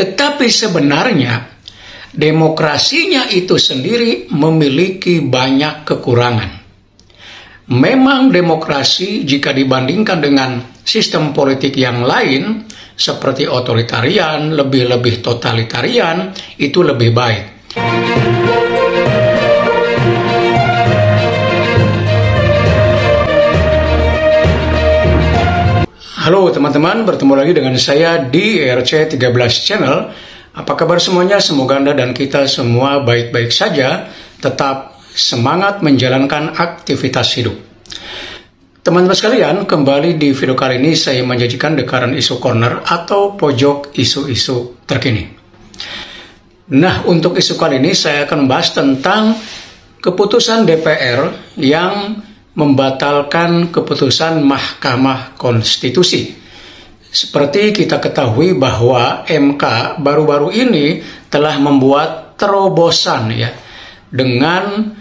Tetapi sebenarnya demokrasinya itu sendiri memiliki banyak kekurangan. Memang demokrasi jika dibandingkan dengan sistem politik yang lain seperti otoritarian, lebih-lebih totalitarian, itu lebih baik. Halo teman-teman, bertemu lagi dengan saya di ERC 13 Channel. Apa kabar semuanya? Semoga Anda dan kita semua baik-baik saja, tetap semangat menjalankan aktivitas hidup. Teman-teman sekalian, kembali di video kali ini saya menjanjikan The Current Issue Corner atau pojok isu-isu terkini. Nah, untuk isu kali ini saya akan membahas tentang keputusan DPR yang membatalkan keputusan Mahkamah Konstitusi. Seperti kita ketahui bahwa MK baru-baru ini telah membuat terobosan ya dengan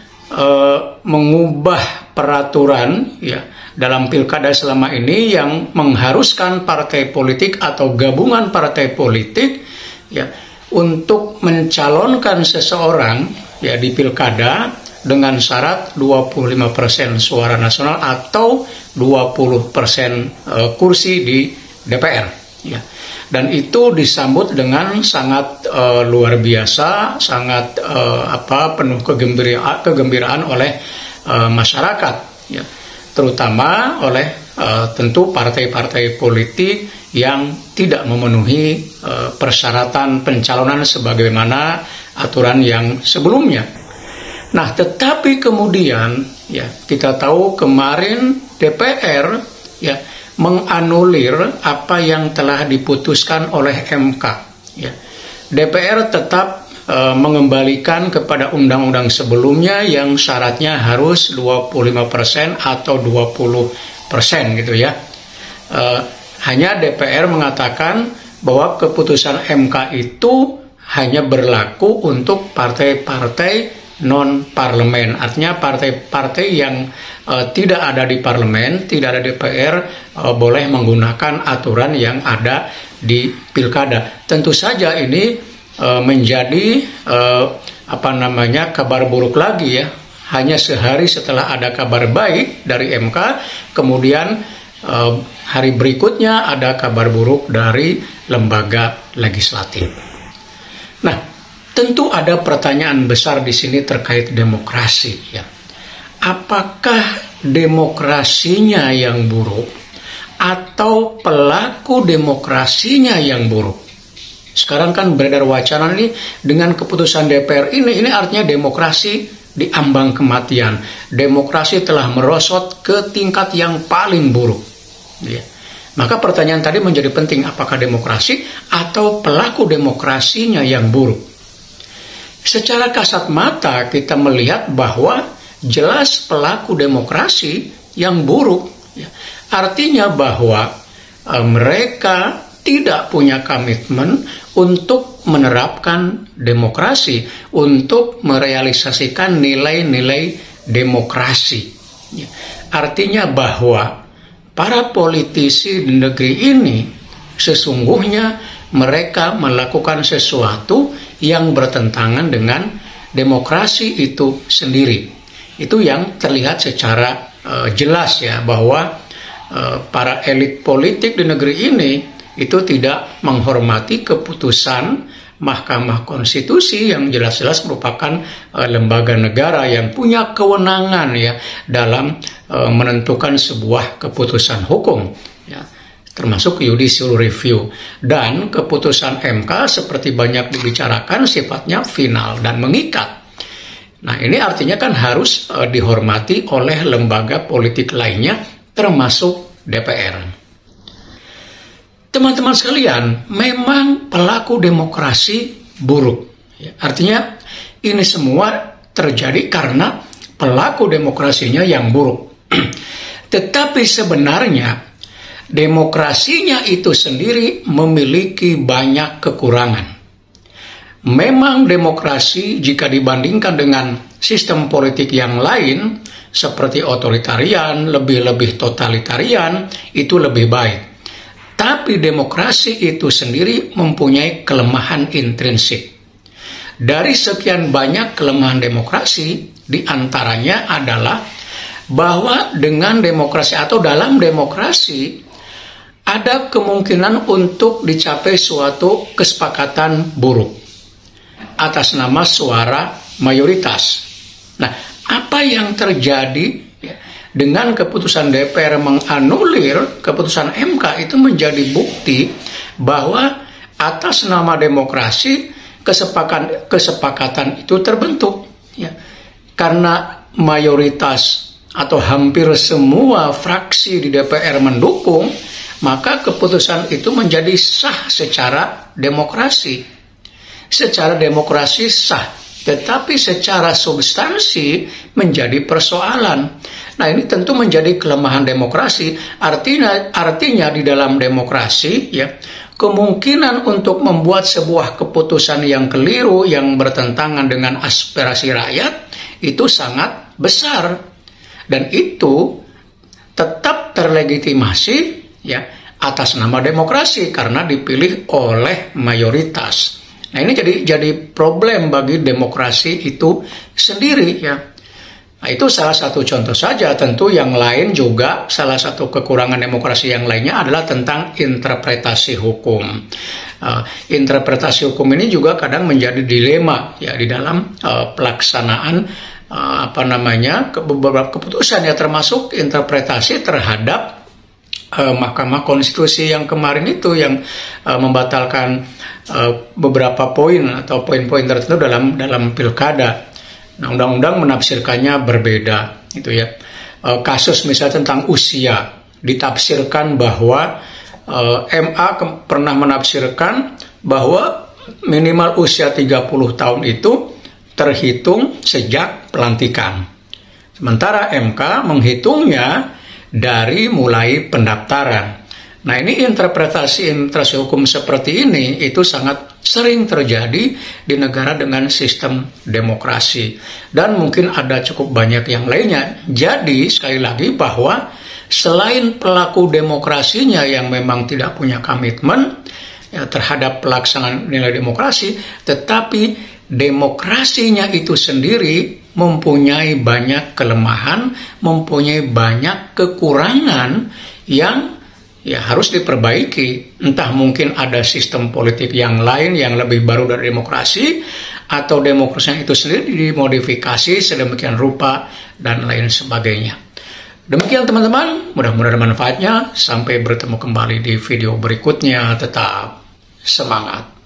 mengubah peraturan ya dalam pilkada selama ini yang mengharuskan partai politik atau gabungan partai politik ya untuk mencalonkan seseorang ya di pilkada dengan syarat 25% suara nasional atau 20% kursi di DPR ya. Dan itu disambut dengan sangat luar biasa, sangat penuh kegembiraan oleh masyarakat ya. Terutama oleh tentu partai-partai politik yang tidak memenuhi persyaratan pencalonan sebagaimana aturan yang sebelumnya. Nah, tetapi kemudian ya kita tahu kemarin DPR ya menganulir apa yang telah diputuskan oleh MK ya. DPR tetap mengembalikan kepada undang-undang sebelumnya yang syaratnya harus 25% atau 20% gitu ya. Hanya DPR mengatakan bahwa keputusan MK itu hanya berlaku untuk partai-partai non-parlemen, artinya partai-partai yang tidak ada di parlemen, tidak ada DPR, boleh menggunakan aturan yang ada di pilkada. Tentu saja ini menjadi kabar buruk lagi ya. Hanya sehari setelah ada kabar baik dari MK, kemudian hari berikutnya ada kabar buruk dari lembaga legislatif. Nah, tentu ada pertanyaan besar di sini terkait demokrasi ya. Apakah demokrasinya yang buruk atau pelaku demokrasinya yang buruk? Sekarang kan beredar wacana nih dengan keputusan DPR ini artinya demokrasi diambang kematian. Demokrasi telah merosot ke tingkat yang paling buruk. Ya. Maka pertanyaan tadi menjadi penting, apakah demokrasi atau pelaku demokrasinya yang buruk? Secara kasat mata kita melihat bahwa jelas pelaku demokrasi yang buruk. Ya. Artinya bahwa mereka tidak punya komitmen untuk menerapkan demokrasi, untuk merealisasikan nilai-nilai demokrasi. Ya. Artinya bahwa para politisi di negeri ini sesungguhnya mereka melakukan sesuatu yang bertentangan dengan demokrasi itu sendiri. Itu yang terlihat secara jelas ya, bahwa para elit politik di negeri ini itu tidak menghormati keputusan Mahkamah Konstitusi yang jelas-jelas merupakan lembaga negara yang punya kewenangan ya dalam menentukan sebuah keputusan hukum ya, termasuk judicial review. Dan keputusan MK seperti banyak dibicarakan sifatnya final dan mengikat. Nah, ini artinya kan harus dihormati oleh lembaga politik lainnya termasuk DPR. Teman-teman sekalian, memang pelaku demokrasi buruk. Ya, artinya ini semua terjadi karena pelaku demokrasinya yang buruk. Tetapi sebenarnya demokrasinya itu sendiri memiliki banyak kekurangan. Memang demokrasi jika dibandingkan dengan sistem politik yang lain seperti otoritarian, lebih-lebih totalitarian, itu lebih baik. Tapi demokrasi itu sendiri mempunyai kelemahan intrinsik. Dari sekian banyak kelemahan demokrasi, diantaranya adalah bahwa dengan demokrasi atau dalam demokrasi ada kemungkinan untuk dicapai suatu kesepakatan buruk atas nama suara mayoritas. Nah, apa yang terjadi dengan keputusan DPR menganulir keputusan MK itu menjadi bukti bahwa atas nama demokrasi kesepakatan itu terbentuk, ya. Karena mayoritas atau hampir semua fraksi di DPR mendukung, maka keputusan itu menjadi sah secara demokrasi. Secara demokrasi sah, tetapi secara substansi menjadi persoalan. Nah, ini tentu menjadi kelemahan demokrasi. Artinya di dalam demokrasi, ya, kemungkinan untuk membuat sebuah keputusan yang keliru yang bertentangan dengan aspirasi rakyat itu sangat besar, dan itu tetap terlegitimasi, ya, atas nama demokrasi karena dipilih oleh mayoritas. Nah, ini jadi problem bagi demokrasi itu sendiri, ya. Nah, itu salah satu contoh saja. Tentu yang lain juga, salah satu kekurangan demokrasi yang lainnya adalah tentang interpretasi hukum. Interpretasi hukum ini juga kadang menjadi dilema, ya, di dalam pelaksanaan beberapa keputusan, ya, termasuk interpretasi terhadap Mahkamah Konstitusi yang kemarin itu yang membatalkan beberapa poin atau poin-poin tertentu dalam pilkada. Nah, undang-undang menafsirkannya berbeda, gitu, ya. Kasus misalnya tentang usia ditafsirkan bahwa MA pernah menafsirkan bahwa minimal usia 30 tahun itu terhitung sejak pelantikan. Sementara MK menghitungnya dari mulai pendaftaran. Nah, ini interpretasi hukum seperti ini itu sangat sering terjadi di negara dengan sistem demokrasi, dan mungkin ada cukup banyak yang lainnya. Jadi sekali lagi bahwa selain pelaku demokrasinya yang memang tidak punya komitmen, ya, terhadap pelaksanaan nilai demokrasi, tetapi demokrasinya itu sendiri mempunyai banyak kelemahan, mempunyai banyak kekurangan yang, ya, harus diperbaiki. Entah mungkin ada sistem politik yang lain yang lebih baru dari demokrasi, atau demokrasi itu sendiri dimodifikasi sedemikian rupa dan lain sebagainya. Demikian teman-teman, mudah-mudahan manfaatnya. Sampai bertemu kembali di video berikutnya. Tetap semangat.